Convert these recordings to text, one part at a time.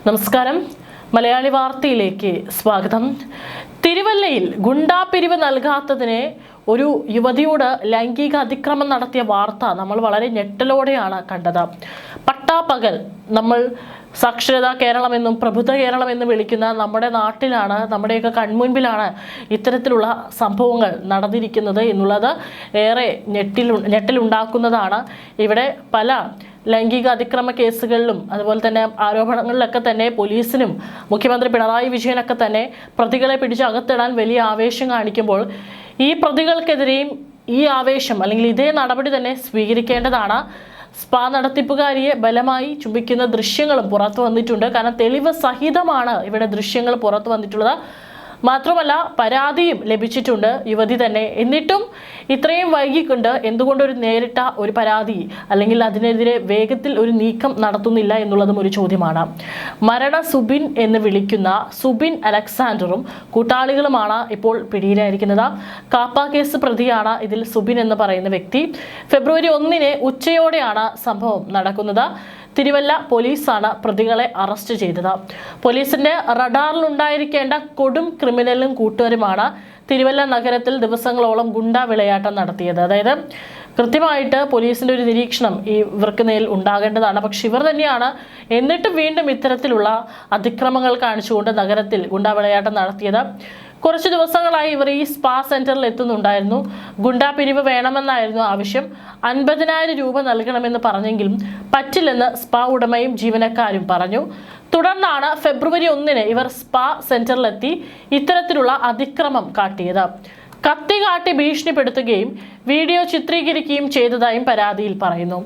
നമസ്കാരം. മലയാളി വാർത്തയിലേക്ക് സ്വാഗതം. തിരുവല്ലയിൽ ഗുണ്ടാപിരിവ് നൽകാത്തതിനെ ഒരു യുവതിയോട് ലൈംഗിക അതിക്രമം നടത്തിയ വാർത്ത നമ്മൾ വളരെ ഞെട്ടലോടെയാണ് കണ്ടത്. പട്ടാപ്പകൽ നമ്മൾ സാക്ഷരതാ കേരളം എന്നും പ്രബുദ്ധ കേരളം എന്നും വിളിക്കുന്ന നമ്മുടെ നാട്ടിലാണ്, നമ്മുടെയൊക്കെ കൺമുൻപിലാണ് ഇത്തരത്തിലുള്ള സംഭവങ്ങൾ നടന്നിരിക്കുന്നത് എന്നുള്ളത് ഏറെ ഞെട്ടിലുണ്ടാക്കുന്നതാണ്. ഇവിടെ പല ലൈംഗിക അതിക്രമ കേസുകളിലും അതുപോലെ തന്നെ ആരോപണങ്ങളിലൊക്കെ തന്നെ പോലീസിനും മുഖ്യമന്ത്രി പിണറായി വിജയനൊക്കെ തന്നെ പ്രതികളെ പിടിച്ച് അകത്തിടാൻ വലിയ ആവേശം കാണിക്കുമ്പോൾ ഈ പ്രതികൾക്കെതിരെയും ഈ ആവേശം അല്ലെങ്കിൽ ഇതേ നടപടി തന്നെ സ്വീകരിക്കേണ്ടതാണ്. സ്പാ നടത്തിപ്പുകാരിയെ ബലമായി ചുംബിക്കുന്ന ദൃശ്യങ്ങളും പുറത്തു വന്നിട്ടുണ്ട്. കാരണം തെളിവ് സഹിതമാണ് ഇവിടെ ദൃശ്യങ്ങൾ പുറത്തു വന്നിട്ടുള്ളത്. മാത്രമല്ല പരാതിയും ലഭിച്ചിട്ടുണ്ട് യുവതി തന്നെ. എന്നിട്ടും ഇത്രയും വൈകിക്കൊണ്ട് എന്തുകൊണ്ടൊരു നേരിട്ട ഒരു പരാതി അല്ലെങ്കിൽ അതിനെതിരെ വേഗത്തിൽ ഒരു നീക്കം നടത്തുന്നില്ല എന്നുള്ളതും ഒരു ചോദ്യമാണ്. മരണ സുബിൻ എന്ന് വിളിക്കുന്ന സുബിൻ അലക്സാണ്ടറും കൂട്ടാളികളുമാണ് ഇപ്പോൾ പിടിയിലായിരിക്കുന്നത്. കാപ്പ കേസ് പ്രതിയാണ് ഇതിൽ സുബിൻ എന്ന് പറയുന്ന വ്യക്തി. ഫെബ്രുവരി 1 ഉച്ചയോടെയാണ് സംഭവം നടക്കുന്നത്. തിരുവല്ല പോലീസാണ് പ്രതികളെ അറസ്റ്റ് ചെയ്തത്. പോലീസിന്റെ റഡാറിലുണ്ടായിരിക്കേണ്ട കൊടും ക്രിമിനലും കൂട്ടുകാരുമാണ് തിരുവല്ല നഗരത്തിൽ ദിവസങ്ങളോളം ഗുണ്ടാ വിളയാട്ടം നടത്തിയത്. അതായത് കൃത്യമായിട്ട് പോലീസിന്റെ ഒരു നിരീക്ഷണം ഇവർക്ക് മേൽ ഉണ്ടാകേണ്ടതാണ്. പക്ഷെ ഇവർ തന്നെയാണ് എന്നിട്ടും വീണ്ടും ഇത്തരത്തിലുള്ള അതിക്രമങ്ങൾ കാണിച്ചുകൊണ്ട് നഗരത്തിൽ ഗുണ്ടാ വിളയാട്ടം നടത്തിയത്. കുറച്ച് ദിവസങ്ങളായി ഇവർ ഈ സ്പാ സെന്ററിൽ എത്തുന്നുണ്ടായിരുന്നു. ഗുണ്ടാ പിരിവ് വേണമെന്നായിരുന്നു ആവശ്യം. 50,000 രൂപ നൽകണമെന്ന് പറഞ്ഞെങ്കിലും പറ്റില്ലെന്ന് സ്പാ ഉടമയും ജീവനക്കാരും പറഞ്ഞു. തുടർന്നാണ് ഫെബ്രുവരി 1 ഇവർ സ്പാ സെന്ററിലെത്തി ഇത്തരത്തിലുള്ള അതിക്രമം കാട്ടിയത്. കത്തി കാട്ടി ഭീഷണിപ്പെടുത്തുകയും വീഡിയോ ചിത്രീകരിക്കുകയും ചെയ്തതായും പരാതിയിൽ പറയുന്നു.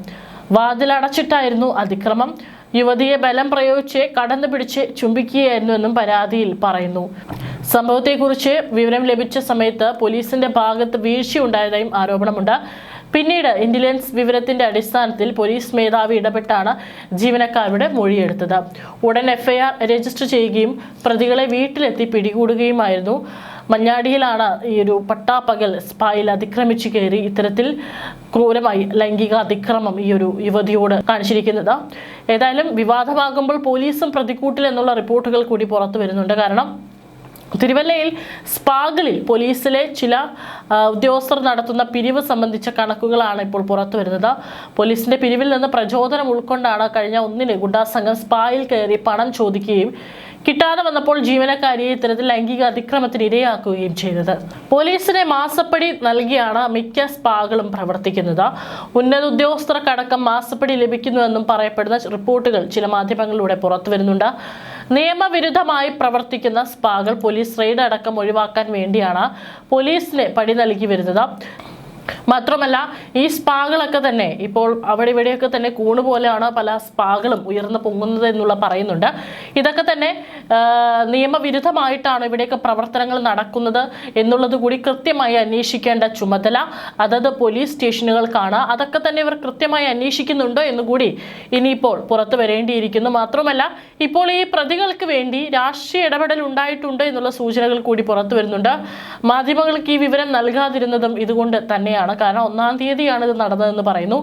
വാതിലടച്ചിട്ടായിരുന്നു അതിക്രമം. യുവതിയെ ബലം പ്രയോഗിച്ച് കടന്നു പിടിച്ച് ചുംബിക്കുകയായിരുന്നുവെന്നും പരാതിയിൽ പറയുന്നു. സംഭവത്തെക്കുറിച്ച് വിവരം ലഭിച്ച സമയത്ത് പോലീസിന്റെ ഭാഗത്ത് വീഴ്ചയുണ്ടായതായും ആരോപണമുണ്ട്. പിന്നീട് ഇന്റലിജൻസ് വിവരത്തിന്റെ അടിസ്ഥാനത്തിൽ പോലീസ് മേധാവി ഇടപെട്ടാണ് ജീവനക്കാരുടെ മൊഴിയെടുത്തത്. ഉടൻ FIR രജിസ്റ്റർ ചെയ്യുകയും പ്രതികളെ വീട്ടിലെത്തി പിടികൂടുകയുമായിരുന്നു. മഞ്ഞാടിയിലാണ് ഈ ഒരു പട്ടാപ്പകൽ സ്പായിൽ അതിക്രമിച്ചു കയറി ഇത്തരത്തിൽ ക്രൂരമായി ലൈംഗിക അതിക്രമം ഈ ഒരു യുവതിയോട് കാണിച്ചിരിക്കുന്നത്. ഏതായാലും വിവാദമാകുമ്പോൾ പോലീസും പ്രതിക്കൂട്ടിൽ എന്നുള്ള റിപ്പോർട്ടുകൾ കൂടി പുറത്തു വരുന്നുണ്ട്. കാരണം തിരുവല്ലയിൽ സ്പാകളിൽ പോലീസിലെ ചില ഉദ്യോഗസ്ഥർ നടത്തുന്ന പിരിവ് സംബന്ധിച്ച കണക്കുകളാണ് ഇപ്പോൾ പുറത്തു വരുന്നത്. പോലീസിന്റെ പിരിവിൽ നിന്ന് പ്രചോദനം ഉൾക്കൊണ്ടാണ് കഴിഞ്ഞ 1 ഗുണ്ടാസംഘം സ്പായിൽ കയറി പണം ചോദിക്കുകയും കിട്ടാതെ വന്നപ്പോൾ ജീവനക്കാരിയെ ഇത്തരത്തിൽ ലൈംഗിക അതിക്രമത്തിന് ഇരയാക്കുകയും ചെയ്തത്. പോലീസിനെ മാസപ്പടി നൽകിയാണ് മിക്ക സ്പാകളും പ്രവർത്തിക്കുന്നത്. ഉന്നത ഉദ്യോഗസ്ഥർക്കടക്കം മാസപ്പടി ലഭിക്കുന്നുവെന്നും പറയപ്പെടുന്ന റിപ്പോർട്ടുകൾ ചില മാധ്യമങ്ങളിലൂടെ പുറത്തു വരുന്നുണ്ട്. നിയമവിരുദ്ധമായി പ്രവർത്തിക്കുന്ന സ്പാകൾ പോലീസ് റെയ്ഡ് അടക്കം ഒഴിവാക്കാൻ വേണ്ടിയാണ് പോലീസിന് പടി നൽകി വരുന്നത്. മാത്രമല്ല ഈ സ്പാകളൊക്കെ തന്നെ ഇപ്പോൾ അവിടെ ഇവിടെയൊക്കെ തന്നെ കൂണ് പോലെയാണ് പല സ്പാകളും ഉയർന്നു പൊങ്ങുന്നത് എന്നുള്ള പറയുന്നുണ്ട്. ഇതൊക്കെ തന്നെ നിയമവിരുദ്ധമായിട്ടാണ് ഇവിടെയൊക്കെ പ്രവർത്തനങ്ങൾ നടക്കുന്നത് എന്നുള്ളത് കൂടി കൃത്യമായി അന്വേഷിക്കേണ്ട ചുമതല അതത് പോലീസ് സ്റ്റേഷനുകൾക്കാണ്. അതൊക്കെ തന്നെ ഇവർ കൃത്യമായി അന്വേഷിക്കുന്നുണ്ടോ എന്നുകൂടി ഇനിയിപ്പോൾ പുറത്തു വരേണ്ടിയിരിക്കുന്നു. മാത്രമല്ല ഇപ്പോൾ ഈ പ്രതികൾക്ക് വേണ്ടി രാഷ്ട്രീയ ഇടപെടൽ ഉണ്ടായിട്ടുണ്ട് എന്നുള്ള സൂചനകൾ കൂടി പുറത്തു വരുന്നുണ്ട്. മാധ്യമങ്ങൾക്ക് ഈ വിവരം നൽകാതിരുന്നതും ഇതുകൊണ്ട് തന്നെയാണ്. കാരണം 1-ാം തീയതിയാണ് ഇത് നടന്നതെന്ന് പറയുന്നു.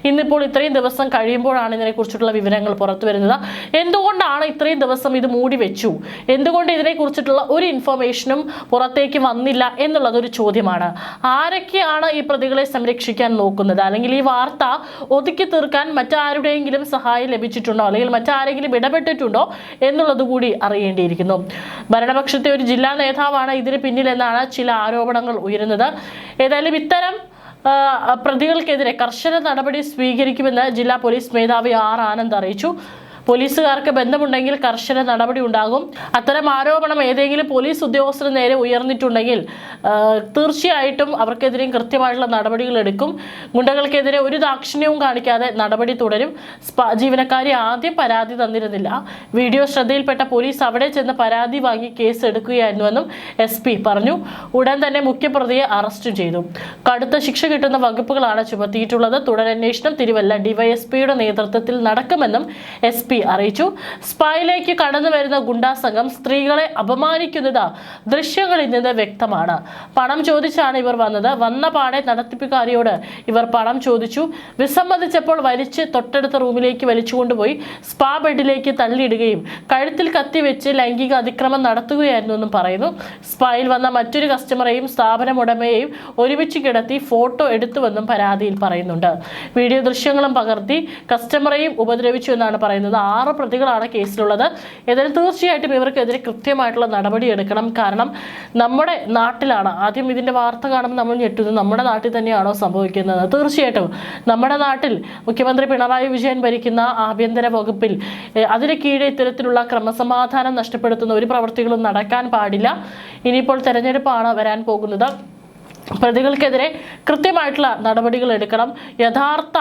ഇന്നിപ്പോൾ ഇത്രയും ദിവസം കഴിയുമ്പോഴാണ് ഇതിനെക്കുറിച്ചിട്ടുള്ള വിവരങ്ങൾ പുറത്തു വരുന്നത്. എന്തുകൊണ്ടാണ് ഇത്രയും ദിവസം ഇത് മൂടി വെച്ചു? എന്തുകൊണ്ട് ഇതിനെക്കുറിച്ചിട്ടുള്ള ഒരു ഇൻഫർമേഷനും പുറത്തേക്ക് വന്നില്ല എന്നുള്ളതൊരു ചോദ്യമാണ്. ആരൊക്കെയാണ് ഈ പ്രതികളെ സംരക്ഷിക്കാൻ നോക്കുന്നത്? അല്ലെങ്കിൽ ഈ വാർത്ത ഒതുക്കി തീർക്കാൻ മറ്റാരുടെയെങ്കിലും സഹായം ലഭിച്ചിട്ടുണ്ടോ അല്ലെങ്കിൽ മറ്റാരെങ്കിലും ഇടപെട്ടിട്ടുണ്ടോ എന്നുള്ളത് കൂടി അറിയേണ്ടിയിരിക്കുന്നു. ഭരണപക്ഷത്തെ ഒരു ജില്ലാ നേതാവാണ് ഇതിന് പിന്നിലെന്നാണ് ചില ആരോപണങ്ങൾ ഉയരുന്നത്. ഏതായാലും ഇത്തരം പ്രതികൾക്കെതിരെ കർശന നടപടി സ്വീകരിക്കുമെന്ന് ജില്ലാ പോലീസ് മേധാവി R ആനന്ദ് അറിയിച്ചു. പോലീസുകാർക്ക് ബന്ധമുണ്ടെങ്കിൽ കർശന നടപടി ഉണ്ടാകും. അത്തരം ആരോപണം ഏതെങ്കിലും പോലീസ് ഉദ്യോഗസ്ഥന് നേരെ ഉയർന്നിട്ടുണ്ടെങ്കിൽ തീർച്ചയായിട്ടും അവർക്കെതിരെയും കൃത്യമായിട്ടുള്ള നടപടികൾ എടുക്കും. ഗുണ്ടകൾക്കെതിരെ ഒരു ദാക്ഷിണ്യവും കാണിക്കാതെ നടപടി തുടരും. ജീവനക്കാരി ആദ്യം പരാതി തന്നിരുന്നില്ല. വീഡിയോ ശ്രദ്ധയിൽപ്പെട്ട പോലീസ് അവിടെ ചെന്ന് പരാതി വാങ്ങി കേസ് എടുക്കുകയായിരുന്നുവെന്നും SP പറഞ്ഞു. ഉടൻ തന്നെ മുഖ്യപ്രതിയെ അറസ്റ്റ് ചെയ്തു. കടുത്ത ശിക്ഷ കിട്ടുന്ന വകുപ്പുകളാണ് ചുമത്തിയിട്ടുള്ളത്. തുടരന്വേഷണം തിരുവല്ല DYSPയുടെ നേതൃത്വത്തിൽ നടക്കുമെന്നും SP SP അറിയിച്ചു. സ്പായിലേക്ക് കടന്നു വരുന്ന ഗുണ്ടാ സംഘം സ്ത്രീകളെ അപമാനിക്കുന്നത് ദൃശ്യങ്ങളിൽ നിന്ന് വ്യക്തമാണ്. പണം ചോദിച്ചാണ് ഇവർ വന്നത്. വന്ന പാടെ നടത്തിപ്പുകാരിയോട് ഇവർ പണം ചോദിച്ചു. വിസമ്മതിച്ചപ്പോൾ വലിച്ച് തൊട്ടടുത്ത റൂമിലേക്ക് വലിച്ചുകൊണ്ടുപോയി സ്പാ ബെഡിലേക്ക് തള്ളിയിടുകയും കഴുത്തിൽ കത്തിവെച്ച് ലൈംഗിക അതിക്രമം നടത്തുകയായിരുന്നു എന്നും പറയുന്നു. സ്പായിൽ വന്ന മറ്റൊരു കസ്റ്റമറെയും സ്ഥാപനം ഉടമയെയും ഒരുമിച്ച് കിടത്തി ഫോട്ടോ എടുത്തുവെന്നും പരാതിയിൽ പറയുന്നുണ്ട്. വീഡിയോ ദൃശ്യങ്ങളും പകർത്തി കസ്റ്റമറെയും ഉപദ്രവിച്ചു എന്നാണ് പറയുന്നത്. 6 പ്രതികളാണ് കേസിലുള്ളത്. ഏതായാലും തീർച്ചയായിട്ടും ഇവർക്കെതിരെ കൃത്യമായിട്ടുള്ള നടപടി എടുക്കണം. കാരണം നമ്മുടെ നാട്ടിലാണ്, ആദ്യം ഇതിന്റെ വാർത്ത കാണുമ്പോൾ നമ്മൾ ഞെട്ടുന്നത്, നമ്മുടെ നാട്ടിൽ തന്നെയാണോ സംഭവിക്കുന്നത്? തീർച്ചയായിട്ടും നമ്മുടെ നാട്ടിൽ മുഖ്യമന്ത്രി പിണറായി വിജയൻ ഭരിക്കുന്ന ആഭ്യന്തര വകുപ്പിൽ അതിന് കീഴെ ഇത്തരത്തിലുള്ള ക്രമസമാധാനം നഷ്ടപ്പെടുത്തുന്ന ഒരു പ്രവൃത്തികളും നടക്കാൻ പാടില്ല. ഇനിയിപ്പോൾ തെരഞ്ഞെടുപ്പാണ് വരാൻ പോകുന്നത്. പ്രതികൾക്കെതിരെ കൃത്യമായിട്ടുള്ള നടപടികൾ എടുക്കണം. യഥാർത്ഥ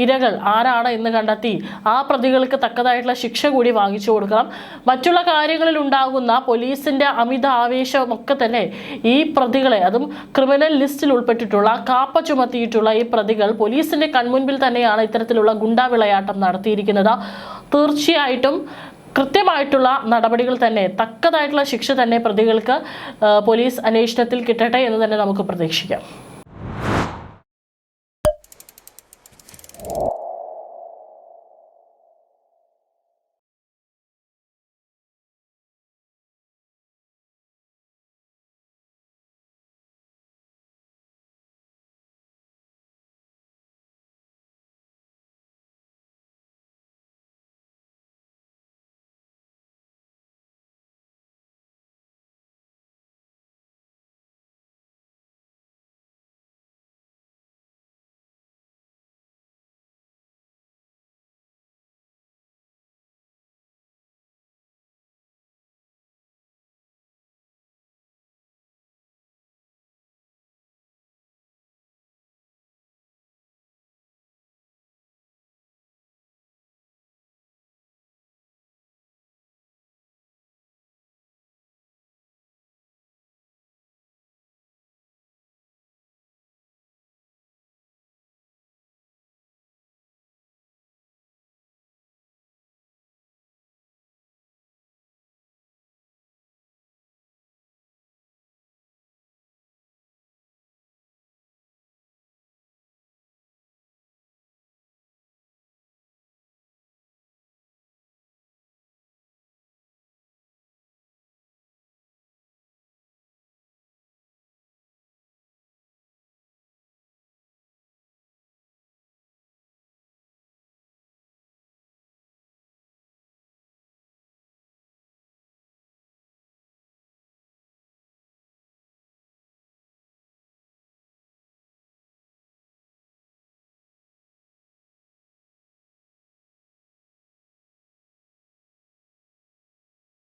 ഇരകൾ ആരാണ് എന്ന് കണ്ടെത്തി ആ പ്രതികൾക്ക് തക്കതായിട്ടുള്ള ശിക്ഷ കൂടി വാങ്ങിച്ചു കൊടുക്കണം. മറ്റുള്ള കാര്യങ്ങളിൽ ഉണ്ടാകുന്ന പോലീസിന്റെ അമിത ആവേശമൊക്കെ തന്നെ ഈ പ്രതികളെ, അതും ക്രിമിനൽ ലിസ്റ്റിൽ ഉൾപ്പെട്ടിട്ടുള്ള കാപ്പ ചുമത്തിയിട്ടുള്ള ഈ പ്രതികൾ പോലീസിന്റെ കൺമുൻപിൽ തന്നെയാണ് ഇത്തരത്തിലുള്ള ഗുണ്ടാ വിളയാട്ടം നടത്തിയിരിക്കുന്നത്. തീർച്ചയായിട്ടും കൃത്യമായിട്ടുള്ള നടപടികൾ തന്നെ, തക്കതായിട്ടുള്ള ശിക്ഷ തന്നെ പ്രതികൾക്ക് പോലീസ് അന്വേഷണത്തിൽ കിട്ടട്ടെ എന്ന് തന്നെ നമുക്ക് പ്രതീക്ഷിക്കാം.